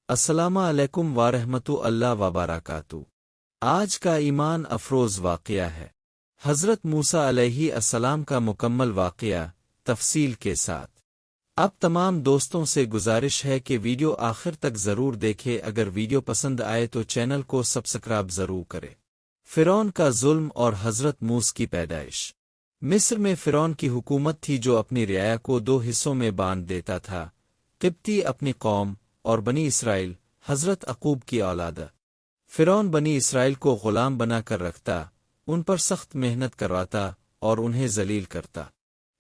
السلام علیکم ورحمۃ اللہ وبرکاتہ۔ آج کا ایمان افروز واقعہ ہے حضرت موسیٰ علیہ السلام کا مکمل واقعہ تفصیل کے ساتھ۔ اب تمام دوستوں سے گزارش ہے کہ ویڈیو آخر تک ضرور دیکھے۔ اگر ویڈیو پسند آئے تو چینل کو سبسکرائب ضرور کرے۔ فرعون کا ظلم اور حضرت موسیٰ کی پیدائش۔ مصر میں فرعون کی حکومت تھی جو اپنی رعایا کو دو حصوں میں بانٹ دیتا تھا، قبطی اپنی قوم اور بنی اسرائیل حضرت یعقوب کی اولاد۔ فرعون بنی اسرائیل کو غلام بنا کر رکھتا، ان پر سخت محنت کرواتا اور انہیں ذلیل کرتا۔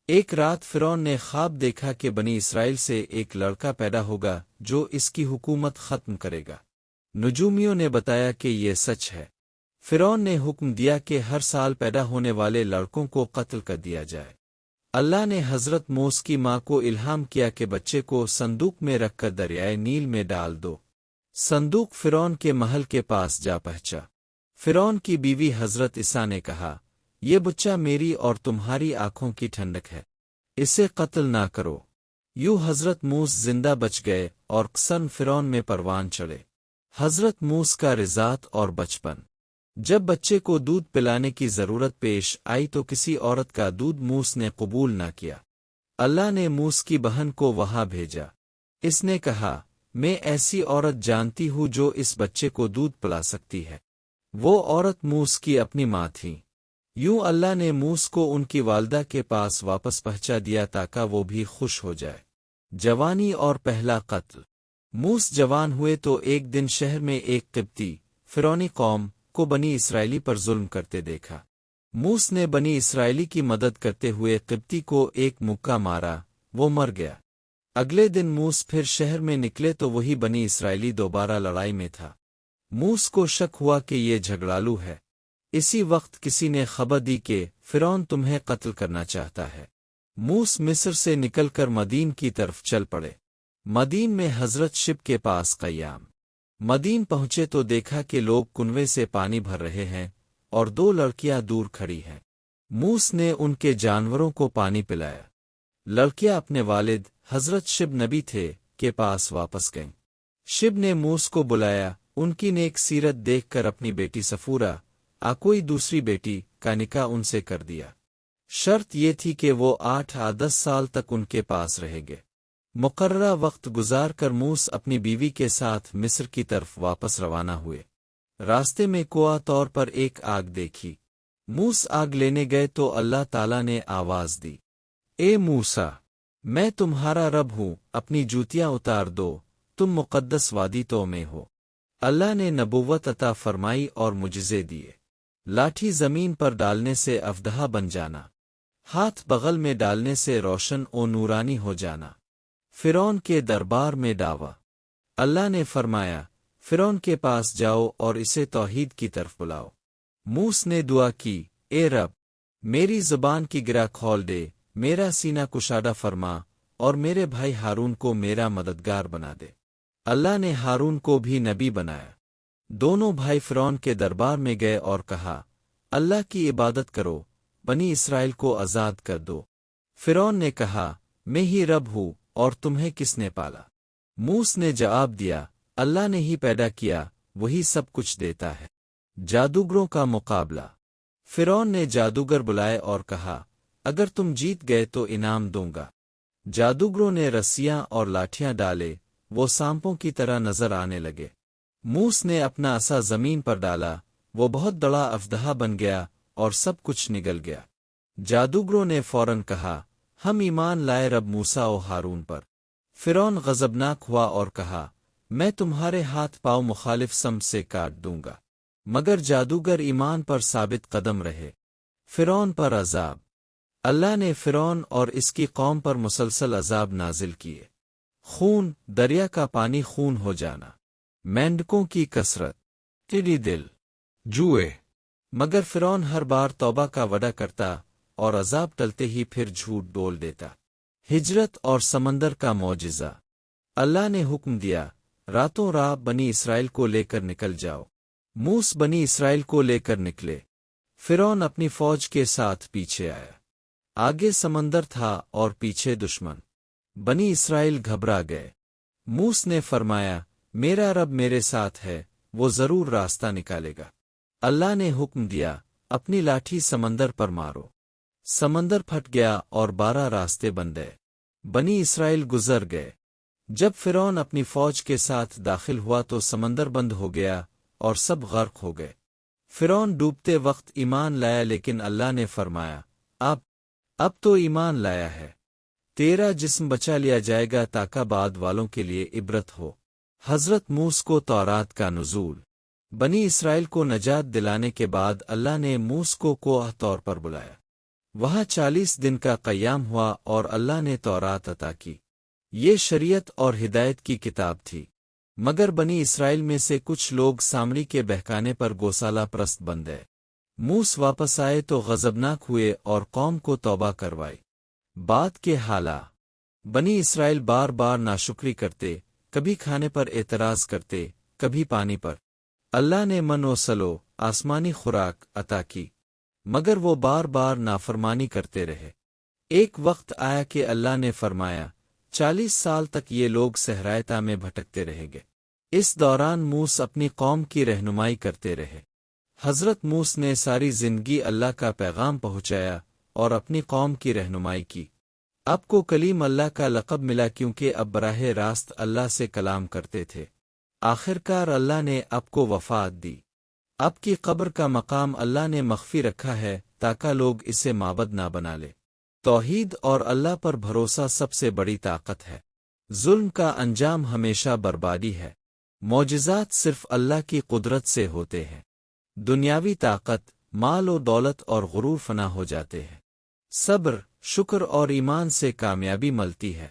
ایک رات فرعون نے خواب دیکھا کہ بنی اسرائیل سے ایک لڑکا پیدا ہوگا جو اس کی حکومت ختم کرے گا۔ نجومیوں نے بتایا کہ یہ سچ ہے۔ فرعون نے حکم دیا کہ ہر سال پیدا ہونے والے لڑکوں کو قتل کر دیا جائے۔ اللہ نے حضرت موسیٰ کی ماں کو الہام کیا کہ بچے کو صندوق میں رکھ کر دریائے نیل میں ڈال دو۔ صندوق فرعون کے محل کے پاس جا پہنچا۔ فرعون کی بیوی حضرت عیسیٰ نے کہا، یہ بچہ میری اور تمہاری آنکھوں کی ٹھنڈک ہے، اسے قتل نہ کرو۔ یوں حضرت موسیٰ زندہ بچ گئے اور قصر فرعون میں پروان چڑھے۔ حضرت موسیٰ کا رضاعت اور بچپن۔ جب بچے کو دودھ پلانے کی ضرورت پیش آئی تو کسی عورت کا دودھ موسیٰ نے قبول نہ کیا۔ اللہ نے موسیٰ کی بہن کو وہاں بھیجا۔ اس نے کہا، میں ایسی عورت جانتی ہوں جو اس بچے کو دودھ پلا سکتی ہے۔ وہ عورت موسیٰ کی اپنی ماں تھی۔ یوں اللہ نے موسیٰ کو ان کی والدہ کے پاس واپس پہنچا دیا تاکہ وہ بھی خوش ہو جائے۔ جوانی اور پہلا قتل۔ موسیٰ جوان ہوئے تو ایک دن شہر میں ایک قبطی فرعونی قوم کو بنی اسرائیلی پر ظلم کرتے دیکھا۔ موسیٰ نے بنی اسرائیلی کی مدد کرتے ہوئے قبطی کو ایک مکہ مارا، وہ مر گیا۔ اگلے دن موسیٰ پھر شہر میں نکلے تو وہی بنی اسرائیلی دوبارہ لڑائی میں تھا۔ موسیٰ کو شک ہوا کہ یہ جھگڑالو ہے۔ اسی وقت کسی نے خبر دی کہ فرعون تمہیں قتل کرنا چاہتا ہے۔ موسیٰ مصر سے نکل کر مدین کی طرف چل پڑے۔ مدین میں حضرت شب کے پاس قیام۔ مدین پہنچے تو دیکھا کہ لوگ کنویں سے پانی بھر رہے ہیں اور دو لڑکیاں دور کھڑی ہیں۔ موسیٰ نے ان کے جانوروں کو پانی پلایا۔ لڑکیاں اپنے والد حضرت شب نبی تھے کے پاس واپس گئیں۔ شب نے موسیٰ کو بلایا، ان کی نیک سیرت دیکھ کر اپنی بیٹی صفورہ کوئی دوسری بیٹی کا نکاح ان سے کر دیا۔ شرط یہ تھی کہ وہ 8 یا 10 سال تک ان کے پاس رہیں گے۔ مقررہ وقت گزار کر موسیٰ اپنی بیوی کے ساتھ مصر کی طرف واپس روانہ ہوئے۔ راستے میں کوہ طور پر ایک آگ دیکھی۔ موسیٰ آگ لینے گئے تو اللہ تعالیٰ نے آواز دی، اے موسیٰ، میں تمہارا رب ہوں، اپنی جوتیاں اتار دو، تم مقدس وادی تو میں ہو۔ اللہ نے نبوت عطا فرمائی اور معجزے دیے۔ لاٹھی زمین پر ڈالنے سے افدہ بن جانا، ہاتھ بغل میں ڈالنے سے روشن و نورانی ہو جانا۔ فرعون کے دربار میں دعویٰ۔ اللہ نے فرمایا، فرعون کے پاس جاؤ اور اسے توحید کی طرف بلاؤ۔ موسیٰ نے دعا کی، اے رب، میری زبان کی گرہ کھول دے، میرا سینہ کشادہ فرما اور میرے بھائی ہارون کو میرا مددگار بنا دے۔ اللہ نے ہارون کو بھی نبی بنایا۔ دونوں بھائی فرعون کے دربار میں گئے اور کہا، اللہ کی عبادت کرو، بنی اسرائیل کو آزاد کر دو۔ فرعون نے کہا، میں ہی رب ہوں اور تمہیں کس نے پالا؟ موسیٰ نے جواب دیا، اللہ نے ہی پیدا کیا، وہی سب کچھ دیتا ہے۔ جادوگروں کا مقابلہ۔ فرعون نے جادوگر بلائے اور کہا، اگر تم جیت گئے تو انعام دوں گا۔ جادوگروں نے رسیاں اور لاٹھیاں ڈالے، وہ سانپوں کی طرح نظر آنے لگے۔ موسیٰ نے اپنا عصا زمین پر ڈالا، وہ بہت بڑا افدہ بن گیا اور سب کچھ نگل گیا۔ جادوگروں نے فوراً کہا، ہم ایمان لائے رب موسیٰ و ہارون پر۔ فرعون غضبناک ہوا اور کہا، میں تمہارے ہاتھ پاؤں مخالف سمت سے کاٹ دوں گا۔ مگر جادوگر ایمان پر ثابت قدم رہے۔ فرعون پر عذاب۔ اللہ نے فرعون اور اس کی قوم پر مسلسل عذاب نازل کیے۔ خون، دریا کا پانی خون ہو جانا، مینڈکوں کی کثرت، ٹیڑھی دل، جوئے۔ مگر فرعون ہر بار توبہ کا وعدہ کرتا اور عذاب ٹلتے ہی پھر جھوٹ بول دیتا۔ ہجرت اور سمندر کا معجزہ۔ اللہ نے حکم دیا، راتوں رات بنی اسرائیل کو لے کر نکل جاؤ۔ موسیٰ بنی اسرائیل کو لے کر نکلے۔ فرعون اپنی فوج کے ساتھ پیچھے آیا۔ آگے سمندر تھا اور پیچھے دشمن۔ بنی اسرائیل گھبرا گئے۔ موسیٰ نے فرمایا، میرا رب میرے ساتھ ہے، وہ ضرور راستہ نکالے گا۔ اللہ نے حکم دیا، اپنی لاٹھی سمندر پر مارو۔ سمندر پھٹ گیا اور 12 راستے بن گئے۔ بنی اسرائیل گزر گئے۔ جب فرعون اپنی فوج کے ساتھ داخل ہوا تو سمندر بند ہو گیا اور سب غرق ہو گئے۔ فرعون ڈوبتے وقت ایمان لایا، لیکن اللہ نے فرمایا، اب تو ایمان لایا ہے، تیرا جسم بچا لیا جائے گا تاکہ بعد والوں کے لیے عبرت ہو۔ حضرت موسیٰ کو تورات کا نزول۔ بنی اسرائیل کو نجات دلانے کے بعد اللہ نے موسیٰ کو کوہ طور پر بلایا۔ وہاں 40 دن کا قیام ہوا اور اللہ نے تورات عطا کی۔ یہ شریعت اور ہدایت کی کتاب تھی، مگر بنی اسرائیل میں سے کچھ لوگ سامری کے بہکانے پر گوسالہ پرست بن گئے۔ موسیٰ واپس آئے تو غضبناک ہوئے اور قوم کو توبہ کروائی۔ بعد کے حالات، بنی اسرائیل بار بار ناشکری کرتے، کبھی کھانے پر اعتراض کرتے، کبھی پانی پر۔ اللہ نے من و سلو، آسمانی خوراک عطا کی، مگر وہ بار بار نافرمانی کرتے رہے۔ ایک وقت آیا کہ اللہ نے فرمایا، 40 سال تک یہ لوگ صحرائے طے میں بھٹکتے رہیں گے۔ اس دوران موسیٰ اپنی قوم کی رہنمائی کرتے رہے۔ حضرت موسیٰ نے ساری زندگی اللہ کا پیغام پہنچایا اور اپنی قوم کی رہنمائی کی۔ اب کو کلیم اللہ کا لقب ملا کیونکہ اب براہ راست اللہ سے کلام کرتے تھے۔ آخرکار اللہ نے اب کو وفات دی۔ اب کی قبر کا مقام اللہ نے مخفی رکھا ہے تاکہ لوگ اسے معبد نہ بنا لے۔ توحید اور اللہ پر بھروسہ سب سے بڑی طاقت ہے۔ ظلم کا انجام ہمیشہ بربادی ہے۔ معجزات صرف اللہ کی قدرت سے ہوتے ہیں۔ دنیاوی طاقت، مال و دولت اور غرور فنا ہو جاتے ہیں۔ صبر، شکر اور ایمان سے کامیابی ملتی ہے۔